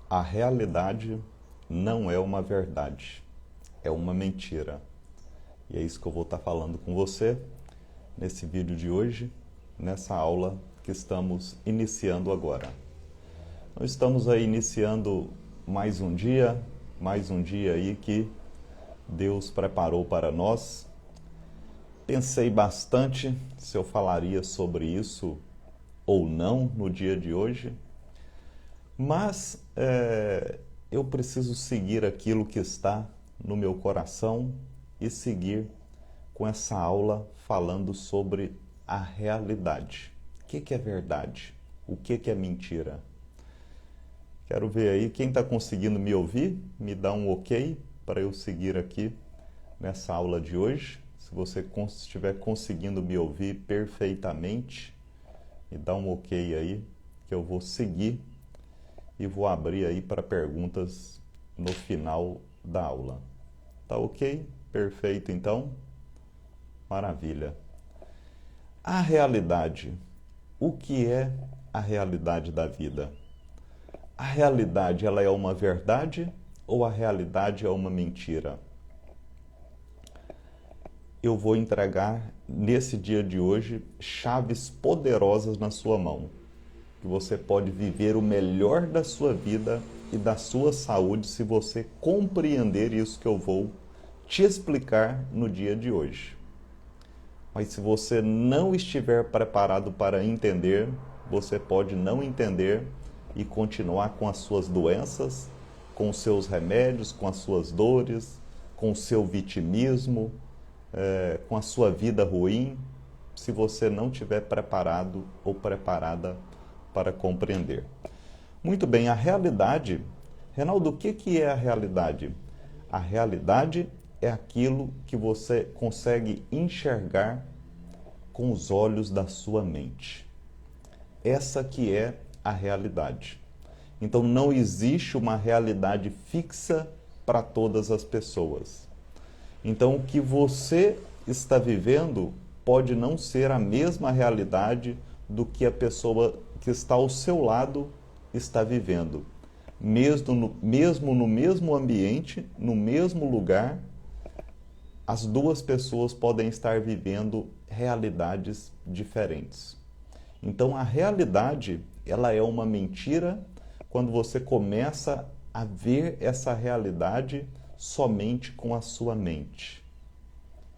A realidade não é uma verdade, é uma mentira. E é isso que eu vou estar falando com você nesse vídeo de hoje, nessa aula que estamos iniciando agora. Nós estamos aí iniciando mais um dia aí que Deus preparou para nós. Pensei bastante se eu falaria sobre isso ou não no dia de hoje, mas eu preciso seguir aquilo que está no meu coração e seguir com essa aula falando sobre a realidade. O que é verdade? O que é mentira? Quero ver aí, quem está conseguindo me ouvir, me dá um ok para eu seguir aqui nessa aula de hoje. Se você estiver conseguindo me ouvir perfeitamente, me dá um ok aí, que eu vou seguir e vou abrir aí para perguntas no final da aula. Tá ok? Perfeito, então? Maravilha. A realidade. O que é a realidade da vida? A realidade, ela é uma verdade ou a realidade é uma mentira? Eu vou entregar nesse dia de hoje chaves poderosas na sua mão, que você pode viver o melhor da sua vida e da sua saúde se você compreender isso que eu vou te explicar no dia de hoje. Mas se você não estiver preparado para entender, você pode não entender e continuar com as suas doenças, com os seus remédios, com as suas dores, com o seu vitimismo, com a sua vida ruim, se você não estiver preparado ou preparada para compreender. Muito bem, a realidade. Reinaldo, o que é a realidade? A realidade é aquilo que você consegue enxergar com os olhos da sua mente. Essa que é a realidade. Então não existe uma realidade fixa para todas as pessoas. Então o que você está vivendo pode não ser a mesma realidade do que a pessoa que está ao seu lado está vivendo. Mesmo no mesmo ambiente, no mesmo lugar, as duas pessoas podem estar vivendo realidades diferentes. Então a realidade, ela é uma mentira quando você começa a ver essa realidade somente com a sua mente.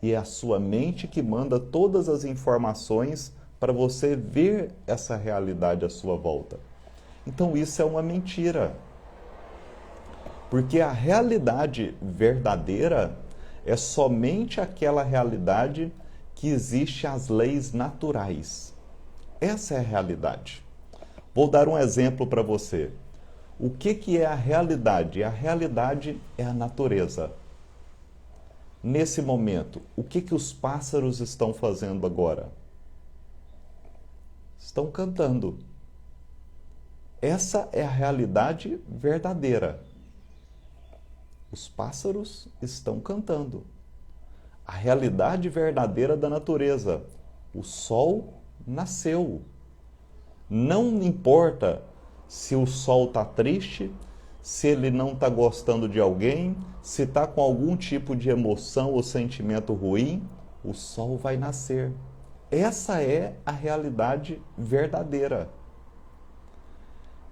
E é a sua mente que manda todas as informações para você ver essa realidade à sua volta. Então isso é uma mentira. Porque a realidade verdadeira é somente aquela realidade que existe as leis naturais. Essa é a realidade. Vou dar um exemplo para você. O que é a realidade? A realidade é a natureza. Nesse momento, o que os pássaros estão fazendo agora? Estão cantando. Essa é a realidade verdadeira. Os pássaros estão cantando. A realidade verdadeira da natureza. O sol nasceu. Não importa se o sol está triste, se ele não está gostando de alguém, se está com algum tipo de emoção ou sentimento ruim, o sol vai nascer. Essa é a realidade verdadeira.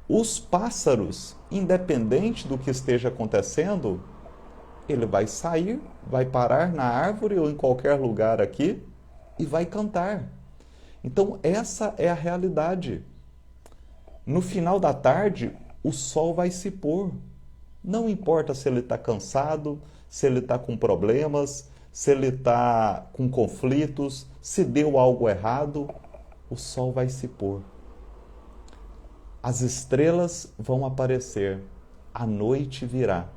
Os pássaros, independente do que esteja acontecendo, ele vai sair, vai parar na árvore ou em qualquer lugar aqui e vai cantar. Então essa é a realidade. No final da tarde, o sol vai se pôr. Não importa se ele está cansado, se ele está com problemas, se ele está com conflitos, se deu algo errado, o sol vai se pôr. As estrelas vão aparecer, a noite virá.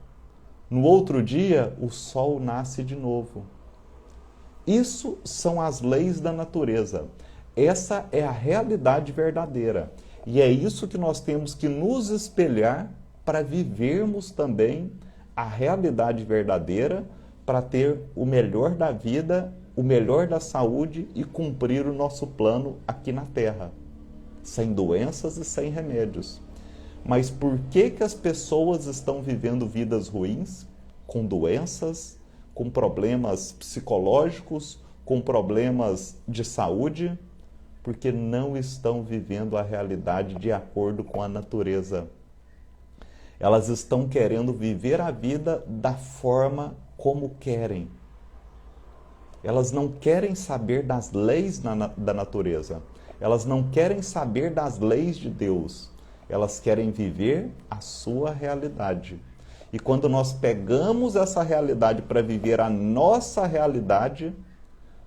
No outro dia, o sol nasce de novo. Isso são as leis da natureza. Essa é a realidade verdadeira. E é isso que nós temos que nos espelhar para vivermos também a realidade verdadeira, para ter o melhor da vida, o melhor da saúde e cumprir o nosso plano aqui na Terra, sem doenças e sem remédios. Mas por que que as pessoas estão vivendo vidas ruins, com doenças, com problemas psicológicos, com problemas de saúde? Porque não estão vivendo a realidade de acordo com a natureza. Elas estão querendo viver a vida da forma como querem. Elas não querem saber das leis da natureza. Elas não querem saber das leis de Deus. Elas querem viver a sua realidade. E quando nós pegamos essa realidade para viver a nossa realidade,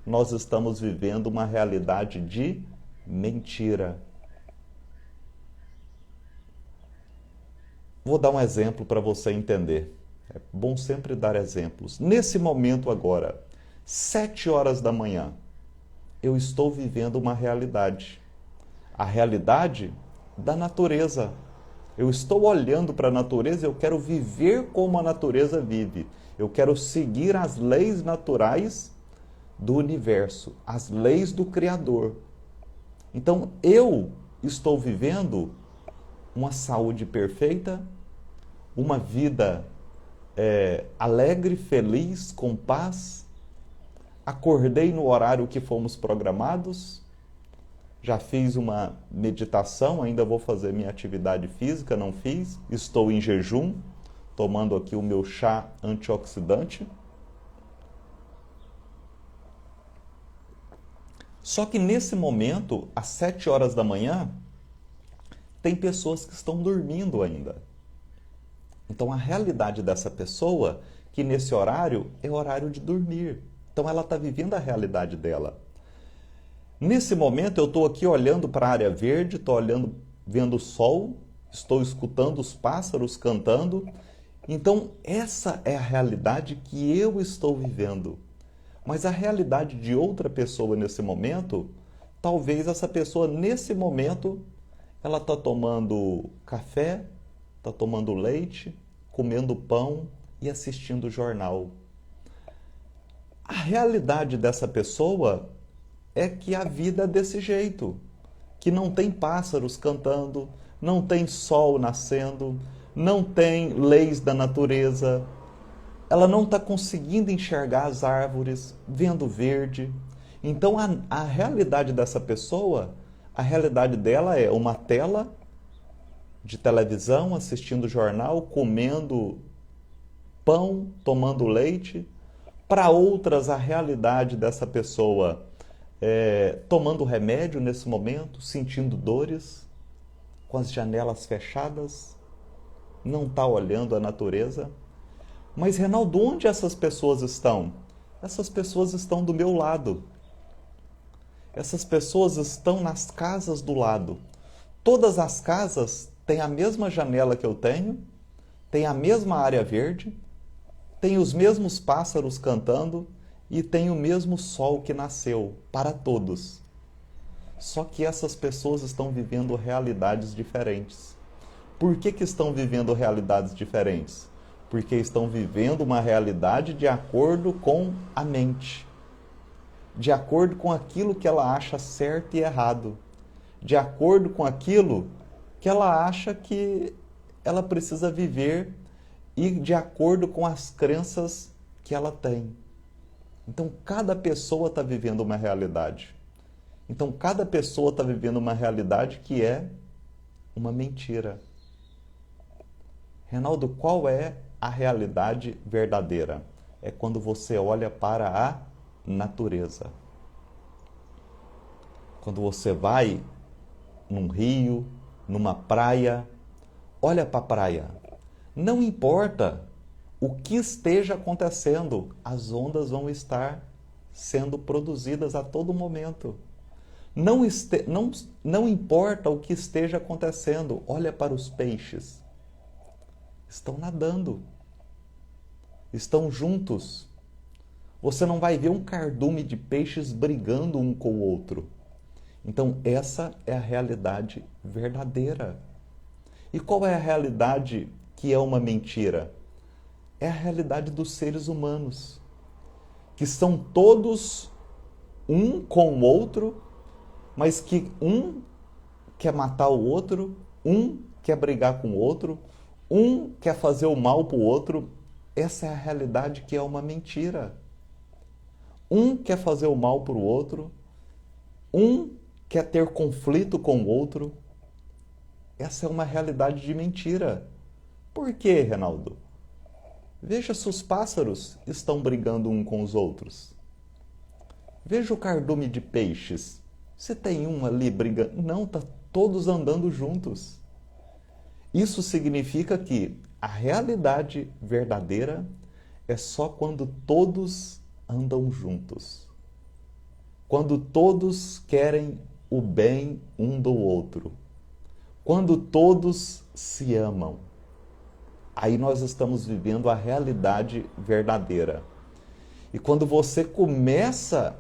nós estamos vivendo uma realidade de mentira. Vou dar um exemplo para você entender. É bom sempre dar exemplos. Nesse momento agora, 7 horas da manhã, eu estou vivendo uma realidade. A realidade da natureza. Eu estou olhando para a natureza e eu quero viver como a natureza vive. Eu quero seguir as leis naturais do universo, as leis do Criador. Então, eu estou vivendo uma saúde perfeita, uma vida alegre, feliz, com paz. Acordei no horário que fomos programados. Já fiz uma meditação, ainda vou fazer minha atividade física, não fiz. Estou em jejum, tomando aqui o meu chá antioxidante. Só que nesse momento, às 7 horas da manhã, tem pessoas que estão dormindo ainda. Então a realidade dessa pessoa, que nesse horário é horário de dormir. Então ela está vivendo a realidade dela. Nesse momento eu estou aqui olhando para a área verde, estou olhando, vendo o sol, estou escutando os pássaros cantando. Então essa é a realidade que eu estou vivendo. Mas a realidade de outra pessoa nesse momento, talvez essa pessoa nesse momento, ela está tomando café, está tomando leite, comendo pão e assistindo jornal. A realidade dessa pessoa é que a vida é desse jeito, que não tem pássaros cantando, não tem sol nascendo, não tem leis da natureza, ela não está conseguindo enxergar as árvores, vendo verde. Então a realidade dessa pessoa, a realidade dela é uma tela de televisão, assistindo jornal, comendo pão, tomando leite. Para outras, a realidade dessa pessoa tomando remédio nesse momento, sentindo dores, com as janelas fechadas, não está olhando a natureza. Mas, Reinaldo, onde essas pessoas estão? Essas pessoas estão do meu lado. Essas pessoas estão nas casas do lado. Todas as casas têm a mesma janela que eu tenho, têm a mesma área verde, têm os mesmos pássaros cantando e tem o mesmo sol que nasceu para todos. Só que essas pessoas estão vivendo realidades diferentes. Por que que estão vivendo realidades diferentes? Porque estão vivendo uma realidade de acordo com a mente, de acordo com aquilo que ela acha certo e errado, de acordo com aquilo que ela acha que ela precisa viver e de acordo com as crenças que ela tem. Então, cada pessoa está vivendo uma realidade. Então, cada pessoa está vivendo uma realidade que é uma mentira. Reinaldo, qual é a realidade verdadeira? É quando você olha para a natureza. Quando você vai num rio, numa praia, olha para a praia. Não importa o que esteja acontecendo, as ondas vão estar sendo produzidas a todo momento. Não importa o que esteja acontecendo, olha para os peixes. Estão nadando. Estão juntos. Você não vai ver um cardume de peixes brigando um com o outro. Então, essa é a realidade verdadeira. E qual é a realidade que é uma mentira? É a realidade dos seres humanos, que são todos um com o outro, mas que um quer matar o outro, um quer brigar com o outro, um quer fazer o mal para o outro. Essa é a realidade que é uma mentira. Um quer fazer o mal para o outro, um quer ter conflito com o outro. Essa é uma realidade de mentira. Por quê, Reinaldo? Veja se os pássaros estão brigando um com os outros. Veja o cardume de peixes. Se tem um ali brigando... Não, tá todos andando juntos. Isso significa que a realidade verdadeira é só quando todos andam juntos. Quando todos querem o bem um do outro. Quando todos se amam. Aí nós estamos vivendo a realidade verdadeira. E quando você começa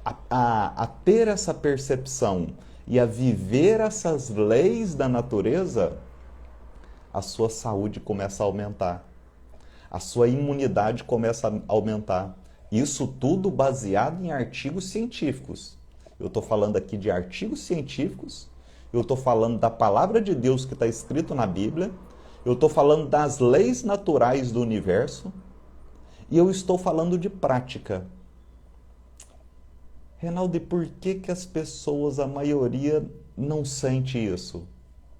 a ter essa percepção e a viver essas leis da natureza, a sua saúde começa a aumentar. A sua imunidade começa a aumentar. Isso tudo baseado em artigos científicos. Eu estou falando aqui de artigos científicos, eu estou falando da palavra de Deus que está escrito na Bíblia, eu estou falando das leis naturais do universo e eu estou falando de prática. Reinaldo, e por que as pessoas, a maioria, não sente isso?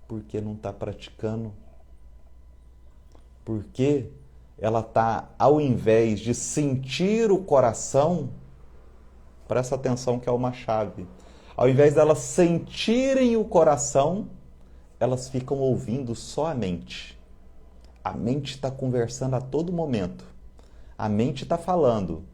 Porque não está praticando. Porque ela está, ao invés de sentir o coração, presta atenção que é uma chave, ao invés delas sentirem o coração, elas ficam ouvindo só a mente. A mente está conversando a todo momento. A mente está falando,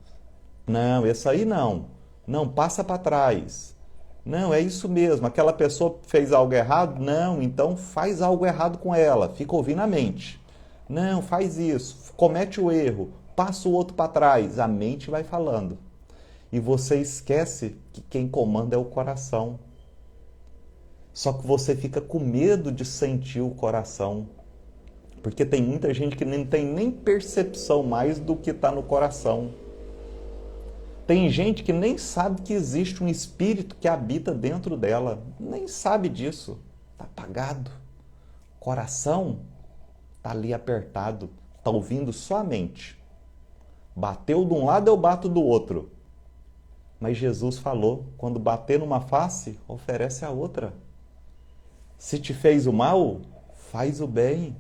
não, esse aí não. Não, passa para trás. Não, é isso mesmo, aquela pessoa fez algo errado? Não, então faz algo errado com ela. Fica ouvindo a mente. Não, faz isso, comete o erro, passa o outro para trás. A mente vai falando. E você esquece que quem comanda é o coração. Só que você fica com medo de sentir o coração. Porque tem muita gente que não tem nem percepção mais do que está no coração. Tem gente que nem sabe que existe um espírito que habita dentro dela. Nem sabe disso. Está apagado. Coração está ali apertado. Está ouvindo só a mente. Bateu de um lado, eu bato do outro. Mas Jesus falou, quando bater numa face, oferece a outra. Se te fez o mal, faz o bem.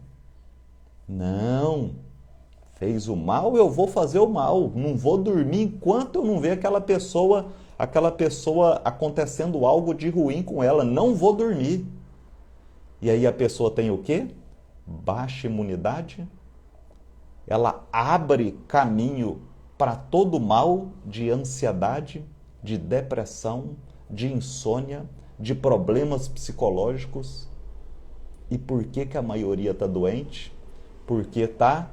Não, fez o mal, eu vou fazer o mal. Não vou dormir enquanto eu não ver aquela pessoa acontecendo algo de ruim com ela. Não vou dormir. E aí a pessoa tem o quê? Baixa imunidade. Ela abre caminho para todo mal de ansiedade, de depressão, de insônia, de problemas psicológicos. E por que a maioria está doente? Porque está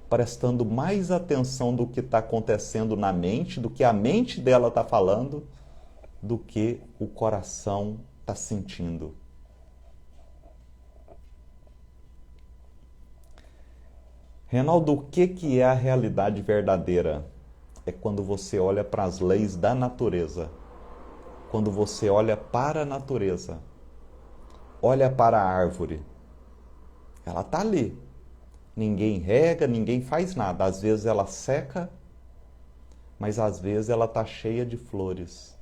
prestando mais atenção do que está acontecendo na mente, do que a mente dela está falando, do que o coração está sentindo. Reinaldo, o que é a realidade verdadeira? É quando você olha para as leis da natureza. Quando você olha para a natureza. Olha para a árvore. Ela está ali. Ninguém rega, ninguém faz nada. Às vezes ela seca, mas às vezes ela está cheia de flores,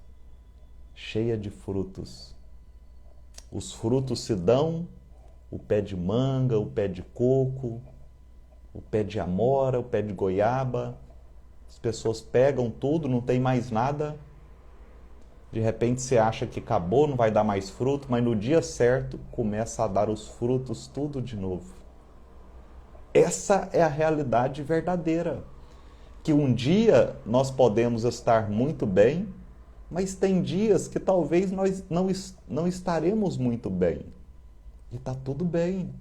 cheia de frutos. Os frutos se dão, o pé de manga, o pé de coco, o pé de amora, o pé de goiaba. As pessoas pegam tudo, não tem mais nada. De repente você acha que acabou, não vai dar mais fruto, mas no dia certo começa a dar os frutos tudo de novo. Essa é a realidade verdadeira. Que um dia nós podemos estar muito bem, mas tem dias que talvez nós não estaremos muito bem. E está tudo bem.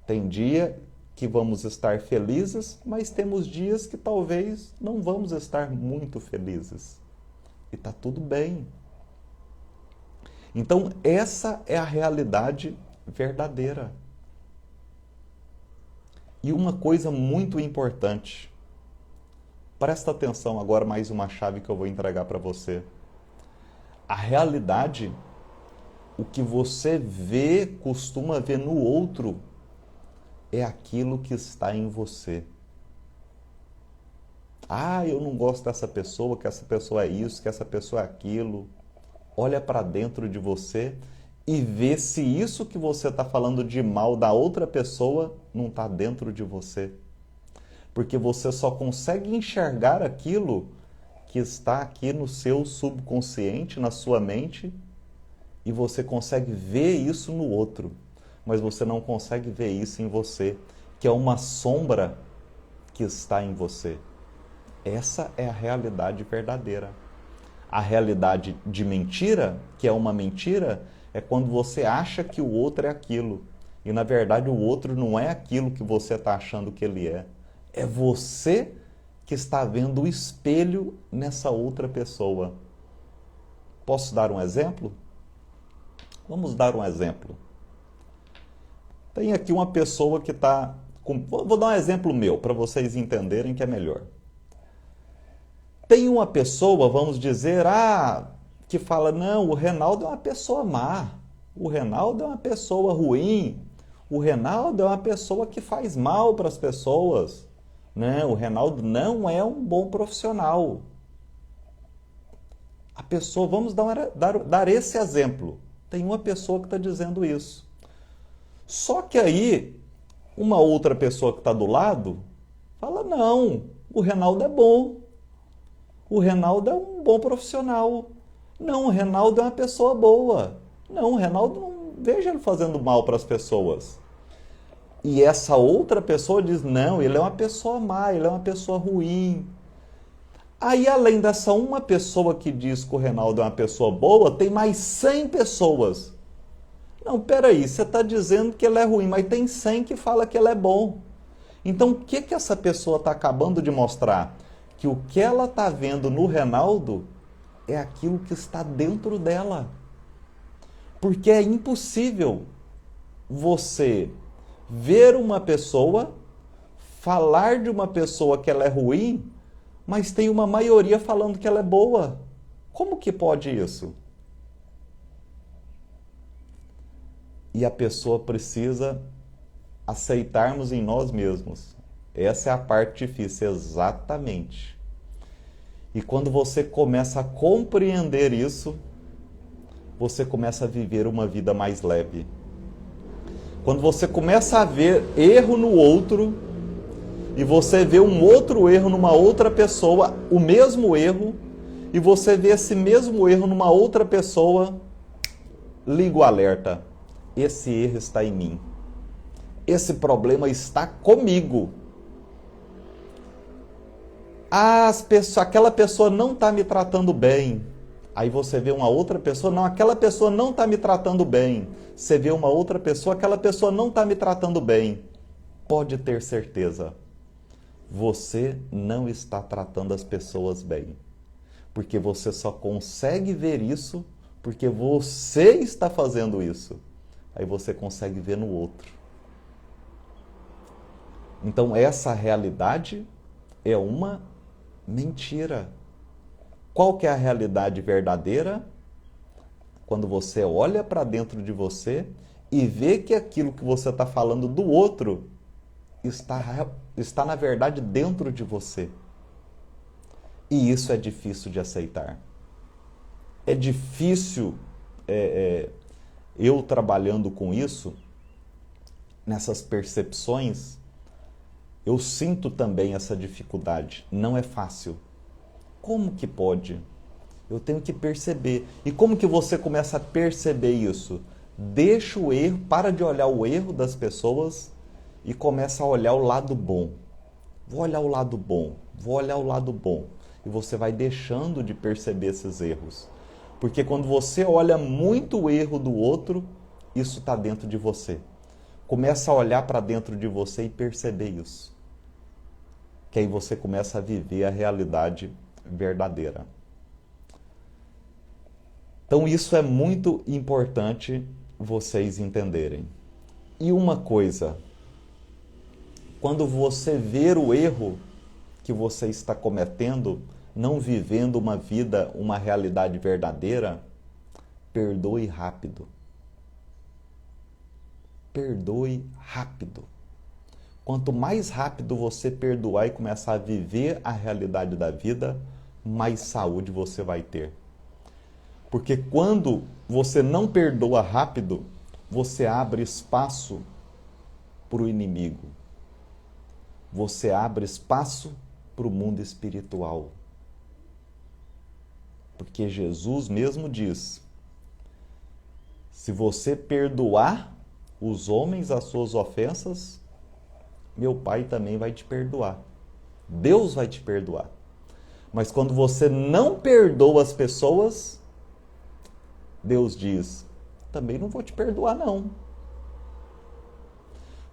Tem dia que vamos estar felizes, mas temos dias que talvez não vamos estar muito felizes. E está tudo bem. Então, essa é a realidade verdadeira. E uma coisa muito importante. Presta atenção agora, mais uma chave que eu vou entregar para você. A realidade o que você vê, costuma ver no outro, é aquilo que está em você. Ah, eu não gosto dessa pessoa, que essa pessoa é isso, que essa pessoa é aquilo. Olha para dentro de você e vê se isso que você está falando de mal da outra pessoa não está dentro de você. Porque você só consegue enxergar aquilo que está aqui no seu subconsciente, na sua mente, e você consegue ver isso no outro, mas você não consegue ver isso em você, que é uma sombra que está em você. Essa é a realidade verdadeira. A realidade de mentira, que é uma mentira, é quando você acha que o outro é aquilo. E na verdade o outro não é aquilo que você está achando que ele é. É você que está vendo o espelho nessa outra pessoa. Posso dar um exemplo? Vamos dar um exemplo. Tem aqui uma pessoa que está... Vou dar um exemplo meu, para vocês entenderem que é melhor. Tem uma pessoa, vamos dizer, que fala, não, o Reinaldo é uma pessoa má, o Reinaldo é uma pessoa ruim, o Reinaldo é uma pessoa que faz mal para as pessoas, né? O Reinaldo não é um bom profissional. A pessoa, vamos dar esse exemplo. Tem uma pessoa que está dizendo isso. Só que aí, uma outra pessoa que está do lado fala, não, o Reinaldo é bom. O Reinaldo é um bom profissional. Não, o Reinaldo é uma pessoa boa. Não, o Reinaldo não vejo ele fazendo mal para as pessoas. E essa outra pessoa diz, não, ele é uma pessoa má, ele é uma pessoa ruim. Aí, além dessa uma pessoa que diz que o Reinaldo é uma pessoa boa, tem mais 100 pessoas. Não, peraí, você está dizendo que ele é ruim, mas tem 100 que fala que ele é bom. Então, o que essa pessoa está acabando de mostrar? Que o que ela está vendo no Reinaldo é aquilo que está dentro dela. Porque é impossível você ver uma pessoa, falar de uma pessoa que ela é ruim, mas tem uma maioria falando que ela é boa. Como que pode isso? E a pessoa precisa aceitarmos em nós mesmos. Essa é a parte difícil, exatamente. E quando você começa a compreender isso, você começa a viver uma vida mais leve. Quando você começa a ver erro no outro, e você vê um outro erro numa outra pessoa, o mesmo erro, e você vê esse mesmo erro numa outra pessoa, liga o alerta. Esse erro está em mim. Esse problema está comigo. Aquela pessoa não está me tratando bem. Aí você vê uma outra pessoa, não, aquela pessoa não está me tratando bem. Você vê uma outra pessoa, aquela pessoa não está me tratando bem. Pode ter certeza, você não está tratando as pessoas bem. Porque você só consegue ver isso porque você está fazendo isso. Aí você consegue ver no outro. Então essa realidade é uma mentira. Qual que é a realidade verdadeira? Quando você olha para dentro de você e vê que aquilo que você está falando do outro está na verdade dentro de você. E isso é difícil de aceitar. É difícil, eu trabalhando com isso, nessas percepções, eu sinto também essa dificuldade. Não é fácil. Como que pode? Eu tenho que perceber. E como que você começa a perceber isso? Deixa o erro, para de olhar o erro das pessoas e começa a olhar o lado bom. Vou olhar o lado bom, vou olhar o lado bom. E você vai deixando de perceber esses erros. Porque quando você olha muito o erro do outro, isso está dentro de você. Começa a olhar para dentro de você e perceber isso. Que aí você começa a viver a realidade verdadeira. Então isso é muito importante vocês entenderem. E uma coisa, quando você ver o erro que você está cometendo, não vivendo uma vida, uma realidade verdadeira, perdoe rápido. perdoe rápido. Quanto mais rápido você perdoar e começar a viver a realidade da vida, mais saúde você vai ter. Porque quando você não perdoa rápido, você abre espaço para o inimigo. Você abre espaço para o mundo espiritual. Porque Jesus mesmo diz: se você perdoar os homens as suas ofensas, meu Pai também vai te perdoar. Deus vai te perdoar. Mas quando você não perdoa as pessoas, Deus diz: também não vou te perdoar, não.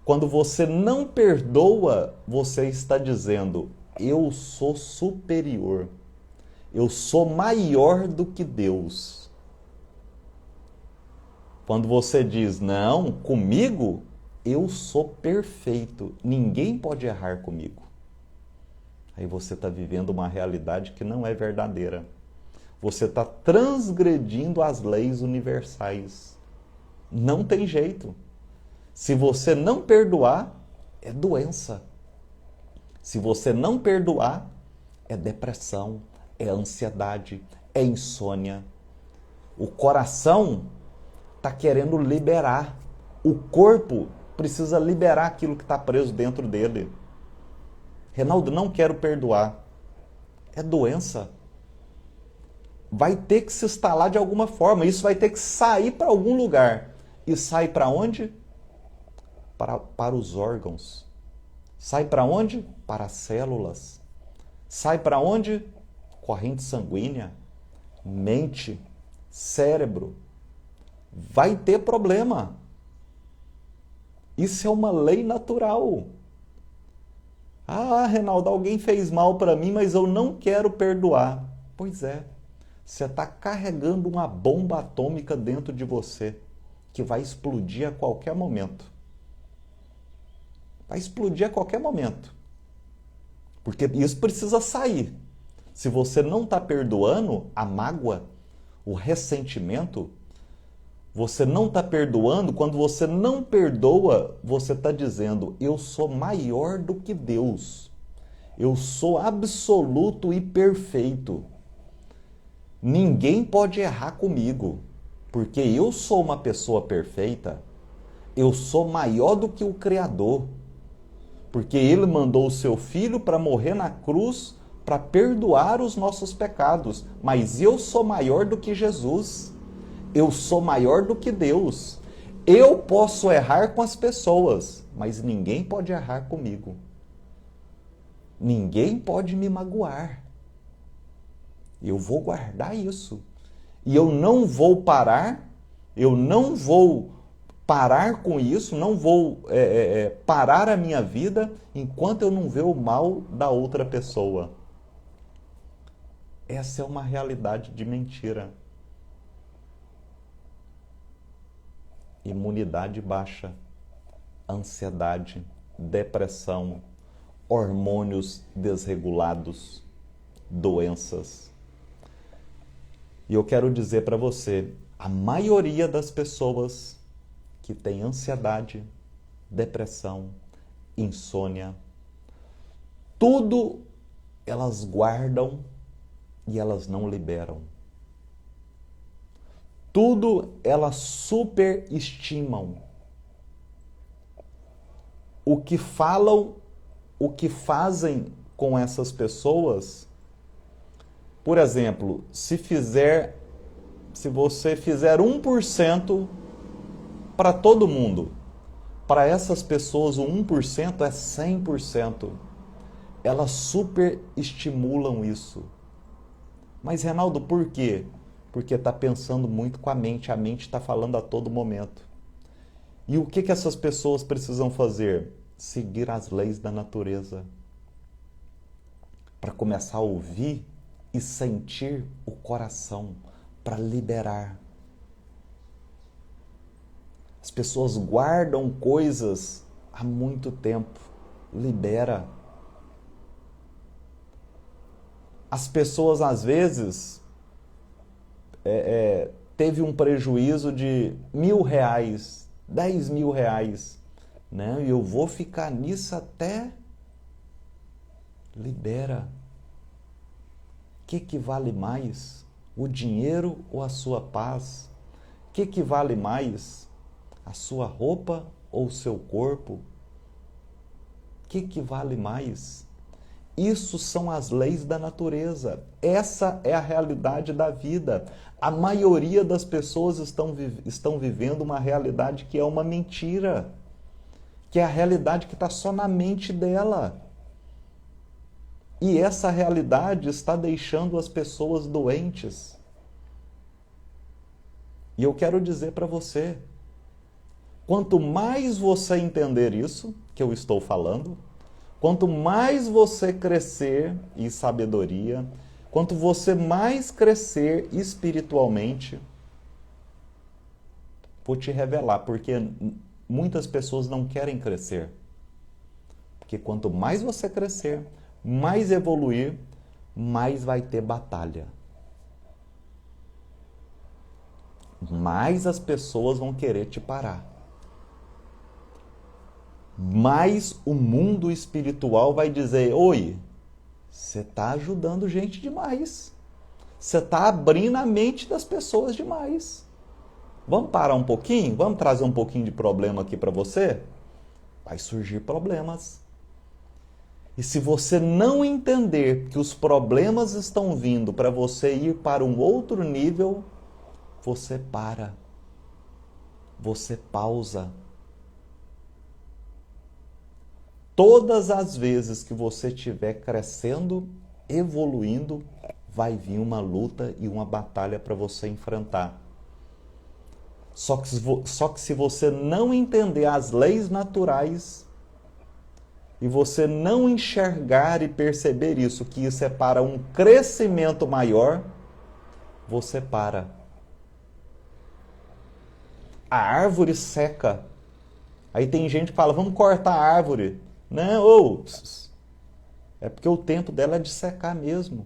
Quando você não perdoa, você está dizendo: eu sou superior. Eu sou maior do que Deus. Quando você diz: não, comigo, eu sou perfeito. Ninguém pode errar comigo. Aí você está vivendo uma realidade que não é verdadeira. Você está transgredindo as leis universais. Não tem jeito. Se você não perdoar, é doença. Se você não perdoar, é depressão, é ansiedade, é insônia. O coração está querendo liberar. O corpo precisa liberar aquilo que está preso dentro dele. Reinaldo, não quero perdoar. É doença. Vai ter que se instalar de alguma forma. Isso vai ter que sair para algum lugar. E sai para onde? Para os órgãos. Sai para onde? Para as células. Sai para onde? Corrente sanguínea, mente, cérebro. Vai ter problema. Isso é uma lei natural. Ah, Reinaldo, alguém fez mal para mim, mas eu não quero perdoar. Pois é, você está carregando uma bomba atômica dentro de você, que vai explodir a qualquer momento. Vai explodir a qualquer momento. Porque isso precisa sair. Se você não está perdoando, a mágoa, o ressentimento, você não está perdoando, quando você não perdoa, você está dizendo: eu sou maior do que Deus. Eu sou absoluto e perfeito. Ninguém pode errar comigo, porque eu sou uma pessoa perfeita. Eu sou maior do que o Criador, porque Ele mandou o seu Filho para morrer na cruz para perdoar os nossos pecados. Mas eu sou maior do que Jesus. Eu sou maior do que Deus. Eu posso errar com as pessoas, mas ninguém pode errar comigo. Ninguém pode me magoar. Eu vou guardar isso. E eu não vou parar, eu não vou parar com isso, não vou parar a minha vida enquanto eu não ver o mal da outra pessoa. Essa é uma realidade de mentira. Imunidade baixa, ansiedade, depressão, hormônios desregulados, doenças. E eu quero dizer para você, a maioria das pessoas que tem ansiedade, depressão, insônia, tudo elas guardam e elas não liberam. Tudo elas superestimam. O que falam, o que fazem com essas pessoas, por exemplo, se você fizer 1% para todo mundo, para essas pessoas o 1% é 100%. Elas superestimulam isso. Mas, Reinaldo, por quê? Porque está pensando muito com a mente está falando a todo momento. E o que essas pessoas precisam fazer? Seguir as leis da natureza. Para começar a ouvir e sentir o coração, para liberar. As pessoas guardam coisas há muito tempo. Libera. As pessoas, às vezes, teve um prejuízo de R$1.000 R$ 10.000, né? E eu vou ficar nisso até... Libera. O que vale mais? O dinheiro ou a sua paz? O que vale mais? A sua roupa ou o seu corpo? O que vale mais? Isso são as leis da natureza. Essa é a realidade da vida. A maioria das pessoas estão vivendo uma realidade que é uma mentira. Que é a realidade que está só na mente dela. E essa realidade está deixando as pessoas doentes. E eu quero dizer para você, quanto mais você entender isso que eu estou falando, quanto mais você crescer em sabedoria, quanto você mais crescer espiritualmente, vou te revelar, porque muitas pessoas não querem crescer. Porque quanto mais você crescer, mais evoluir, mais vai ter batalha. Mais as pessoas vão querer te parar. Mais o mundo espiritual vai dizer: oi, você está ajudando gente demais. Você está abrindo a mente das pessoas demais. Vamos parar um pouquinho? Vamos trazer um pouquinho de problema aqui para você? Vai surgir problemas. E se você não entender que os problemas estão vindo para você ir para um outro nível, você para. Você pausa. Todas as vezes que você estiver crescendo, evoluindo, vai vir uma luta e uma batalha para você enfrentar. Só que se você não entender as leis naturais e você não enxergar e perceber isso, que isso é para um crescimento maior, você para. A árvore seca. Aí tem gente que fala: vamos cortar a árvore. Não, é porque o tempo dela é de secar mesmo.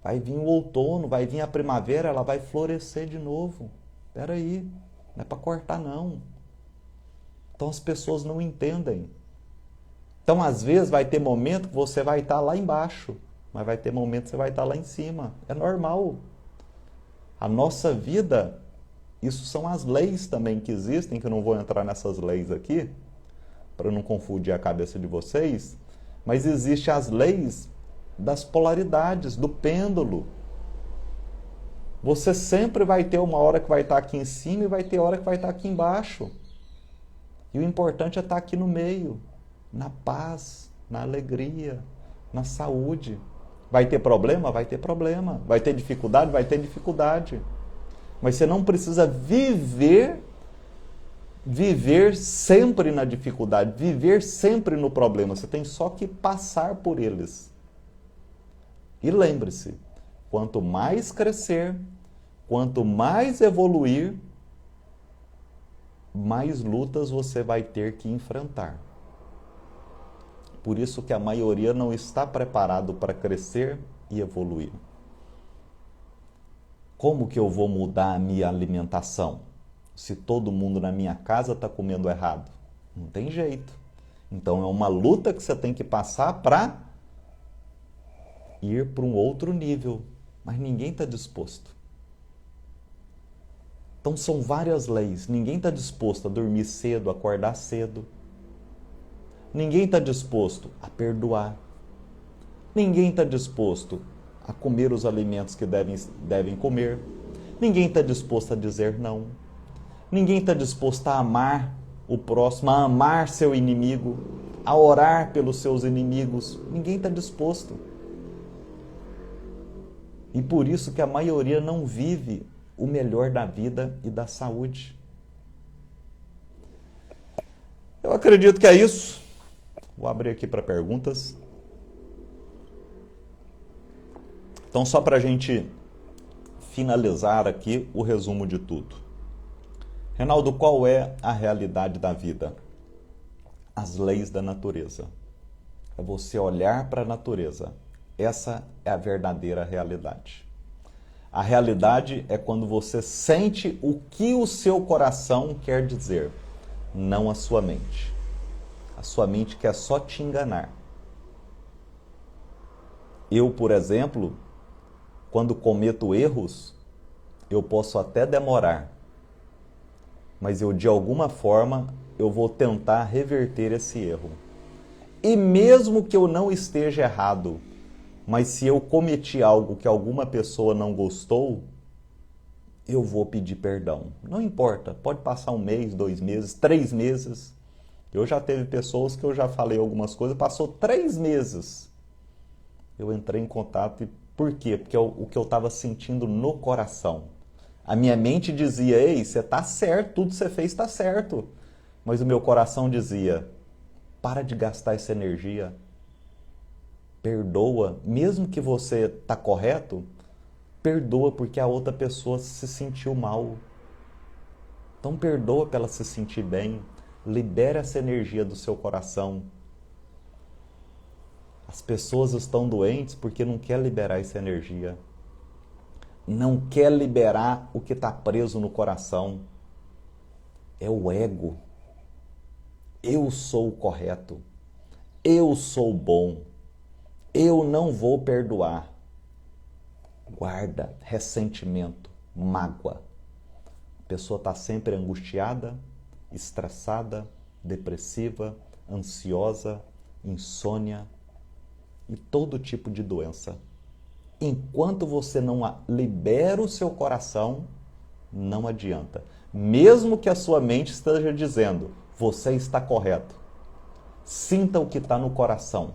Vai vir o outono, vai vir a primavera, ela vai florescer de novo. Espera aí, não é para cortar não. Então as pessoas não entendem. Então às vezes vai ter momento que você vai estar lá embaixo, mas vai ter momento que você vai estar lá em cima. É normal. A nossa vida, isso são as leis também que existem, que eu não vou entrar nessas leis aqui, para não confundir a cabeça de vocês, mas existem as leis das polaridades, do pêndulo. Você sempre vai ter uma hora que vai estar aqui em cima e vai ter hora que vai estar aqui embaixo. E o importante é estar aqui no meio, na paz, na alegria, na saúde. Vai ter problema? Vai ter problema. Vai ter dificuldade? Vai ter dificuldade. Mas você não precisa viver sempre na dificuldade, viver sempre no problema. Você tem só que passar por eles. E lembre-se, quanto mais crescer, quanto mais evoluir, mais lutas você vai ter que enfrentar. Por isso que a maioria não está preparado para crescer e evoluir. Como que eu vou mudar a minha alimentação? Se todo mundo na minha casa está comendo errado? Não tem jeito. Então é uma luta que você tem que passar para ir para um outro nível. Mas ninguém está disposto. Então são várias leis. Ninguém está disposto a dormir cedo, a acordar cedo. Ninguém está disposto a perdoar. Ninguém está disposto a comer os alimentos que devem comer. Ninguém está disposto a dizer não. Ninguém está disposto a amar o próximo, a amar seu inimigo, a orar pelos seus inimigos. Ninguém está disposto. E por isso que a maioria não vive o melhor da vida e da saúde. Eu acredito que é isso. Vou abrir aqui para perguntas. Então, só para a gente finalizar aqui o resumo de tudo. Reinaldo, qual é a realidade da vida? As leis da natureza. É você olhar para a natureza. Essa é a verdadeira realidade. A realidade é quando você sente o que o seu coração quer dizer, não a sua mente. A sua mente quer só te enganar. Eu, por exemplo, quando cometo erros, eu posso até demorar, mas eu, de alguma forma, eu vou tentar reverter esse erro. E mesmo que eu não esteja errado, mas se eu cometi algo que alguma pessoa não gostou, eu vou pedir perdão. Não importa, pode passar 1 mês, 2 meses, 3 meses. Eu já teve pessoas que eu já falei algumas coisas, passou 3 meses. Eu entrei em contato e por quê? Porque o que eu estava sentindo no coração. A minha mente dizia, ei, você está certo, tudo que você fez está certo. Mas o meu coração dizia, para de gastar essa energia. Perdoa, mesmo que você está correto, perdoa porque a outra pessoa se sentiu mal. Então perdoa para ela se sentir bem. Libera essa energia do seu coração. As pessoas estão doentes porque não quer liberar essa energia. Não quer liberar o que está preso no coração. É o ego. Eu sou o correto. Eu sou bom. Eu não vou perdoar. Guarda ressentimento, mágoa. A pessoa está sempre angustiada, estressada, depressiva, ansiosa, insônia e todo tipo de doença. Enquanto você não libera o seu coração, não adianta. Mesmo que a sua mente esteja dizendo, você está correto. Sinta o que está no coração.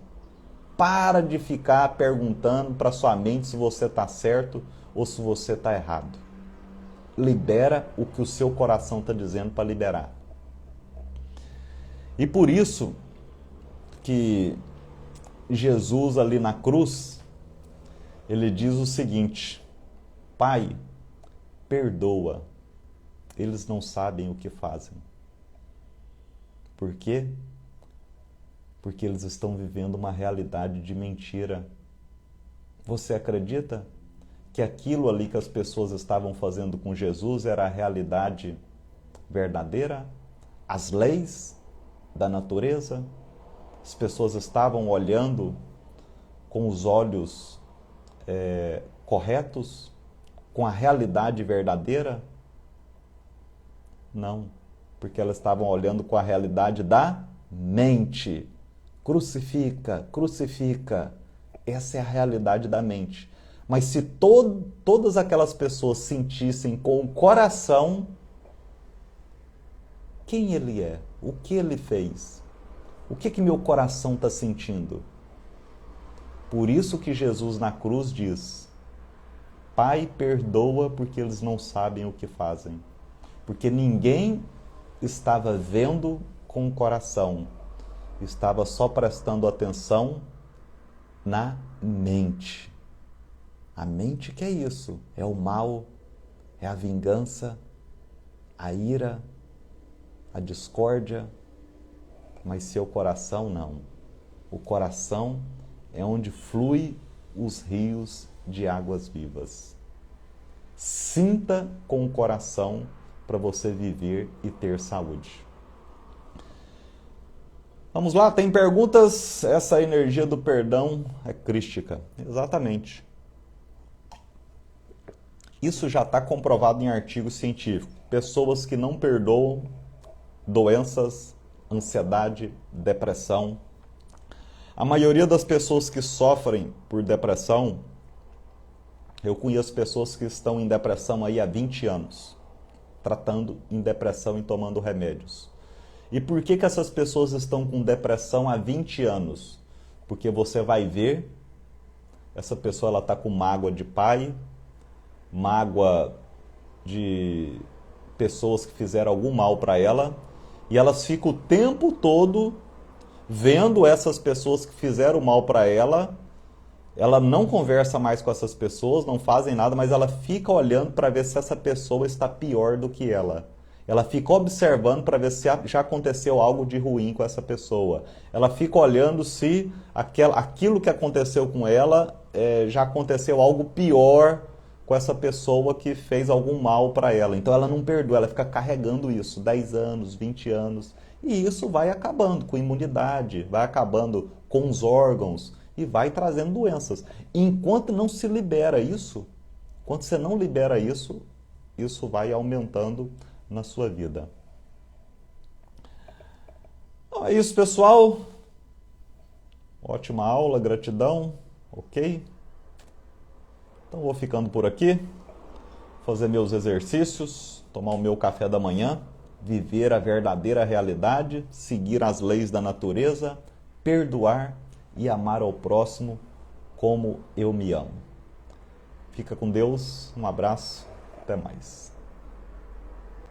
Para de ficar perguntando para sua mente se você está certo ou se você está errado. Libera o que o seu coração está dizendo para liberar. E por isso que Jesus ali na cruz, ele diz o seguinte, Pai, perdoa, eles não sabem o que fazem. Por quê? Porque eles estão vivendo uma realidade de mentira. Você acredita que aquilo ali que as pessoas estavam fazendo com Jesus era a realidade verdadeira? As leis da natureza? As pessoas estavam olhando com os olhos corretos? Com a realidade verdadeira? Não, porque elas estavam olhando com a realidade da mente. Crucifica, crucifica. Essa é a realidade da mente. Mas se todas aquelas pessoas sentissem com o coração, quem ele é? O que ele fez? O que meu coração está sentindo? Por isso que Jesus na cruz diz, Pai, perdoa porque eles não sabem o que fazem. Porque ninguém estava vendo com o coração. Estava só prestando atenção na mente. A mente que é isso, é o mal, é a vingança, a ira, a discórdia, mas seu coração não. O coração é onde flui os rios de águas vivas. Sinta com o coração para você viver e ter saúde. Vamos lá, tem perguntas? Essa energia do perdão é crística. Exatamente. Isso já está comprovado em artigos científicos. Pessoas que não perdoam doenças, ansiedade, depressão. A maioria das pessoas que sofrem por depressão, eu conheço pessoas que estão em depressão aí há 20 anos, tratando em depressão e tomando remédios. E por que essas pessoas estão com depressão há 20 anos? Porque você vai ver, essa pessoa está com mágoa de pai, mágoa de pessoas que fizeram algum mal para ela, e elas ficam o tempo todo vendo essas pessoas que fizeram mal para ela. Ela não conversa mais com essas pessoas, não fazem nada, mas ela fica olhando para ver se essa pessoa está pior do que ela. Ela fica observando para ver se já aconteceu algo de ruim com essa pessoa. Ela fica olhando se aquilo que aconteceu com ela já aconteceu algo pior com essa pessoa que fez algum mal para ela. Então ela não perdoa, ela fica carregando isso 10 anos, 20 anos. E isso vai acabando com a imunidade, vai acabando com os órgãos e vai trazendo doenças. Enquanto não se libera isso, enquanto você não libera isso, isso vai aumentando na sua vida. Então é isso, pessoal. Ótima aula, gratidão, ok? Então vou ficando por aqui, fazer meus exercícios, tomar o meu café da manhã, viver a verdadeira realidade, seguir as leis da natureza, perdoar e amar ao próximo como eu me amo. Fica com Deus, um abraço, até mais.